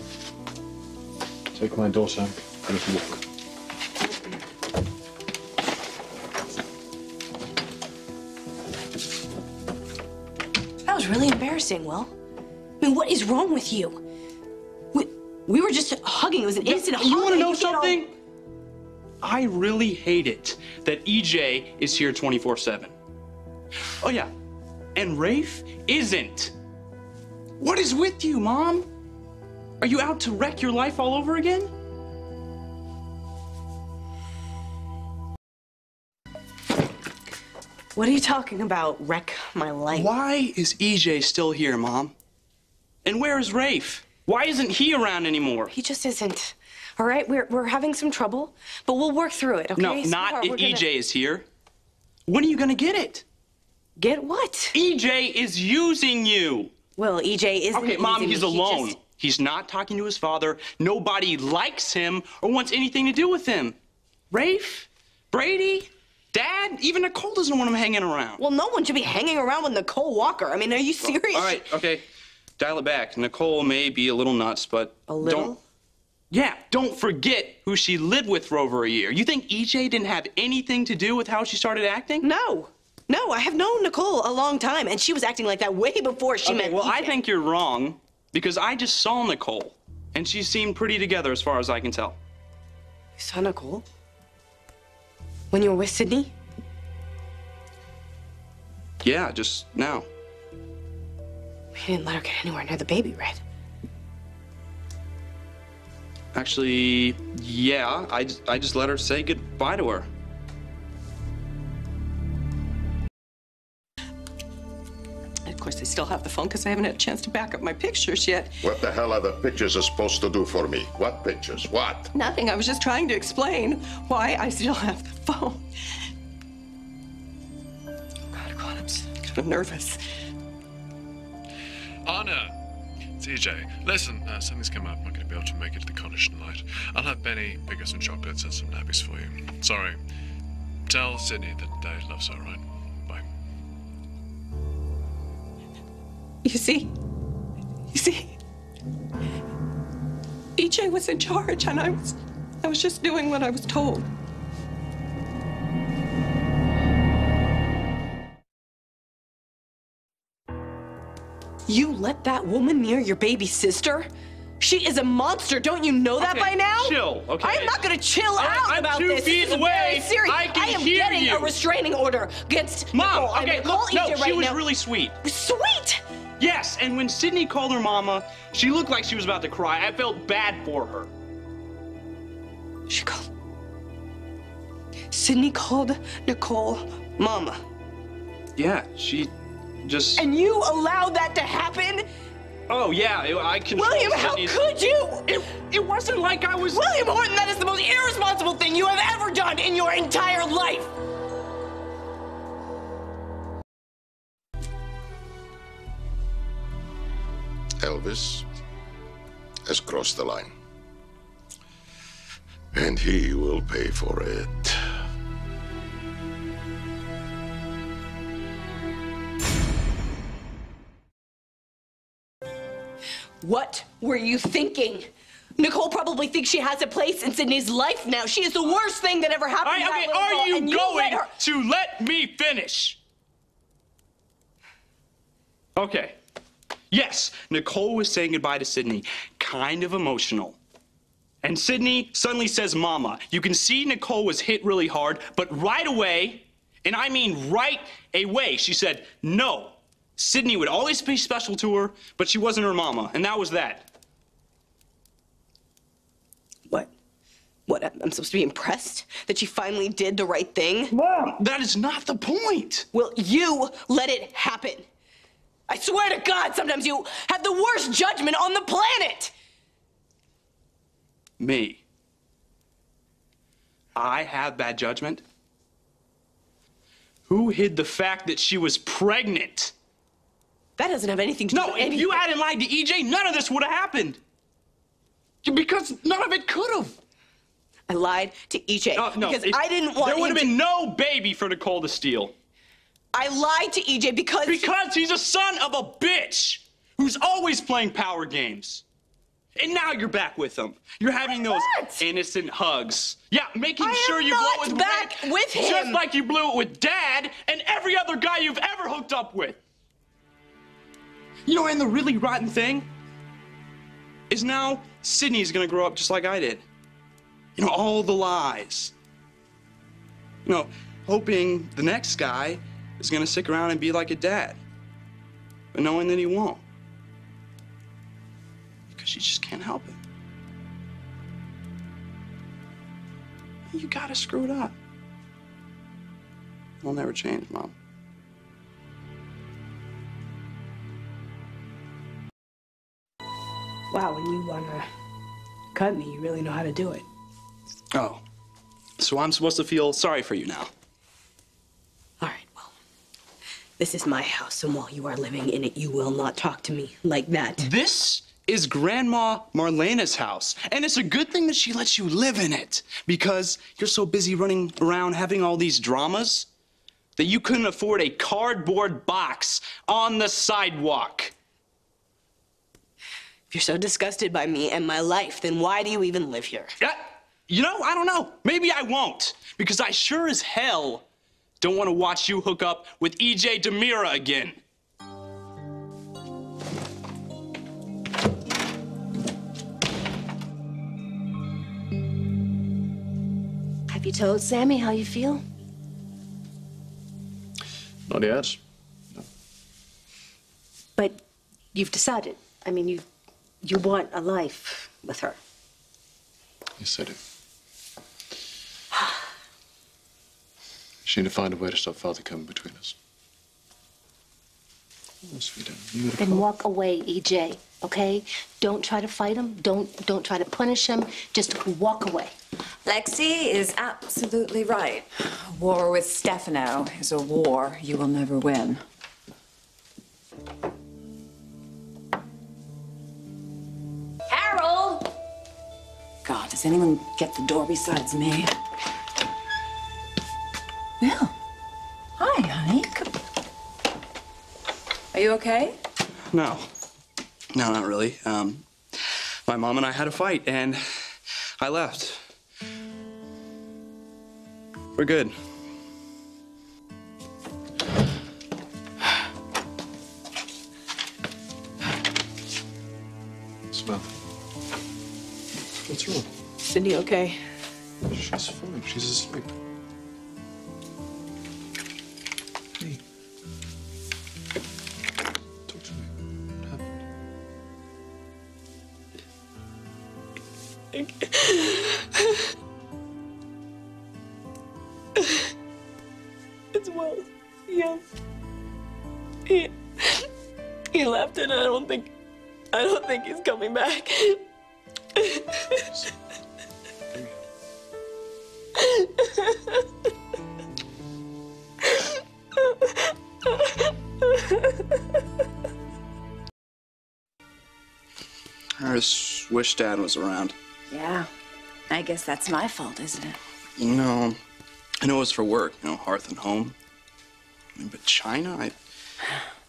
Take my daughter for a little walk. That was really embarrassing, Will. I mean, what is wrong with you? We were just hugging. It was an instant hug. You want to know and you get all- something? I really hate it that EJ is here 24/7. Oh, yeah. And Rafe isn't. What is with you, Mom? Are you out to wreck your life all over again? What are you talking about, wreck my life? Why is EJ still here, Mom? And where is Rafe? Why isn't he around anymore? He just isn't. All right, we're having some trouble, but we'll work through it, okay? No, not if EJ is here. When are you gonna get it? Get what? EJ is using you. Well, EJ isn't. Okay, Mom, using he's me. He alone. just- He's not talking to his father. Nobody likes him or wants anything to do with him. Rafe? Brady? Dad? Even Nicole doesn't want him hanging around. Well, no one should be hanging around with Nicole Walker. I mean, are you serious? All right, okay. Dial it back. Nicole may be a little nuts, but don't... Yeah, don't forget who she lived with for over a year. You think EJ didn't have anything to do with how she started acting? No. No, I have known Nicole a long time, and she was acting like that way before she met well, EJ. I think you're wrong, because I just saw Nicole, and she seemed pretty together as far as I can tell. You saw Nicole? When you were with Sydney? Yeah, just now. We didn't let her get anywhere near the baby, right? Actually, yeah, I just let her say goodbye to her. Of course, I still have the phone because I haven't had a chance to back up my pictures yet. What the hell are the pictures supposed to do for me? What pictures? What? Nothing. I was just trying to explain why I still have the phone. God, I'm so kind of nervous. Anna! It's EJ. Listen, something's come up. I'm not going to be able to make it to the cottage tonight. I'll have Benny pick up some chocolates and some nappies for you. Sorry. Tell Sydney that Dad loves her, right? Bye. You see, EJ was in charge, and I was just doing what I was told. You let that woman near your baby sister? She is a monster. Don't you know that by now? Chill, okay? I am not going to chill All right, out I'm about 2 this. feet This is away. very serious. I can am hear getting you. a restraining order against Mom, Nicole. okay, I'm gonna call look, no, EJ she right was now. really sweet. Sweet? Yes, and when Sydney called her mama, she looked like she was about to cry. I felt bad for her. She called. Sydney called Nicole Mama. Yeah, she just... And you allowed that to happen? Oh, yeah, I controlled William, how Sydney's... could you? It wasn't like I was... William Horton, that is the most irresponsible thing you have ever done in your entire life. Elvis has crossed the line. And he will pay for it. What were you thinking? Nicole probably thinks she has a place in Sydney's life now. She is the worst thing that ever happened to that little girl, are you and going let her... to let me finish? Okay. Yes, Nicole was saying goodbye to Sydney. Kind of emotional. And Sydney suddenly says, Mama. You can see Nicole was hit really hard, but right away, and I mean right away, she said, no. Sydney would always be special to her, but she wasn't her mama, and that was that. What, I'm supposed to be impressed that she finally did the right thing? Mom, that is not the point. Well, you let it happen. I swear to God, sometimes you have the worst judgment on the planet. Me. I have bad judgment? Who hid the fact that she was pregnant? That doesn't have anything to do with anything. No, if you hadn't lied to EJ, none of this would have happened. Because none of it could have. I lied to EJ because I didn't want There would have him been no baby for Nicole to steal. I lied to EJ because... Because he's a son of a bitch who's always playing power games. And now you're back with him. You're having those innocent hugs. Yeah, making sure you blow it with him. Just like you blew it with Dad and every other guy you've ever hooked up with. You know, and the really rotten thing is now Sydney's gonna grow up just like I did. You know, all the lies. You know, hoping the next guy is gonna stick around and be like a dad, but knowing that he won't. Because you just can't help it. You gotta screw it up. It'll never change, Mom. Wow, when you wanna cut me, you really know how to do it. Oh, so I'm supposed to feel sorry for you now? All right, well, this is my house, and while you are living in it, you will not talk to me like that. This is Grandma Marlena's house, and it's a good thing that she lets you live in it, because you're so busy running around having all these dramas that you couldn't afford a cardboard box on the sidewalk. If you're so disgusted by me and my life, then why do you even live here? Yeah, you know, I don't know. Maybe I won't, because I sure as hell don't want to watch you hook up with EJ Demira again. Have you told Sammy how you feel? Not yet. No. But you've decided. I mean, you want a life with her. Yes, I do. She need to find a way to stop Father coming between us. Oh, sweetheart, you gotta Then walk away, EJ, okay? Don't try to fight him. Don't try to punish him. Just walk away. Lexi is absolutely right. A war with Stefano is a war you will never win. Harold! God, does anyone get the door besides me? Will. Hi, honey. Are you okay? No. No, not really. My mom and I had a fight, and I left. We're good. Samantha. What's wrong? Cindy, okay? She's fine. She's asleep. Hey. Talk to me. What happened? It's Will. Yeah. He left, and I don't think he's coming back. I just wish Dad was around. Yeah. I guess that's my fault, isn't it? No, I know it was for work, you know, hearth and home. I mean, but China, I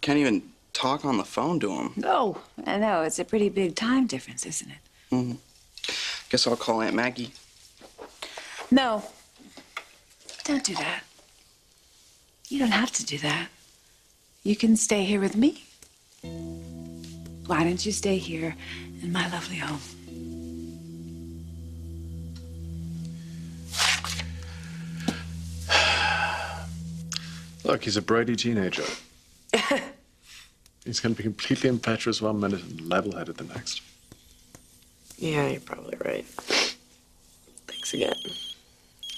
can't even talk on the phone to him. Oh, I know. It's a pretty big time difference, isn't it? Mm-hmm. Guess I'll call Aunt Maggie. No. Don't do that. You don't have to do that. You can stay here with me. Why don't you stay here in my lovely home? Look, he's a Brady teenager. He's going to be completely impetuous one minute and level-headed the next. Yeah, you're probably right. Thanks again.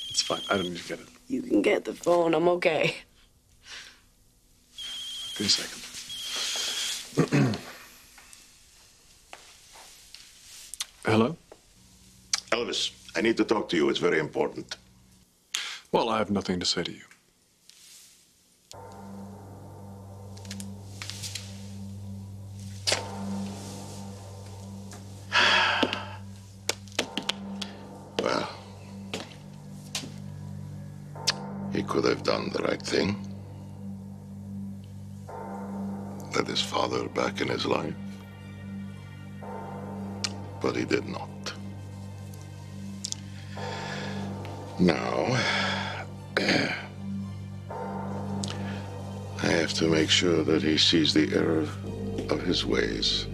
It's fine. I don't need to get it. You can get the phone. I'm okay. Give me a second. Hello? Elvis, I need to talk to you. It's very important. Well, I have nothing to say to you. Well, he could have done the right thing. Let his father back in his life. But he did not. Now, I have to make sure that he sees the error of his ways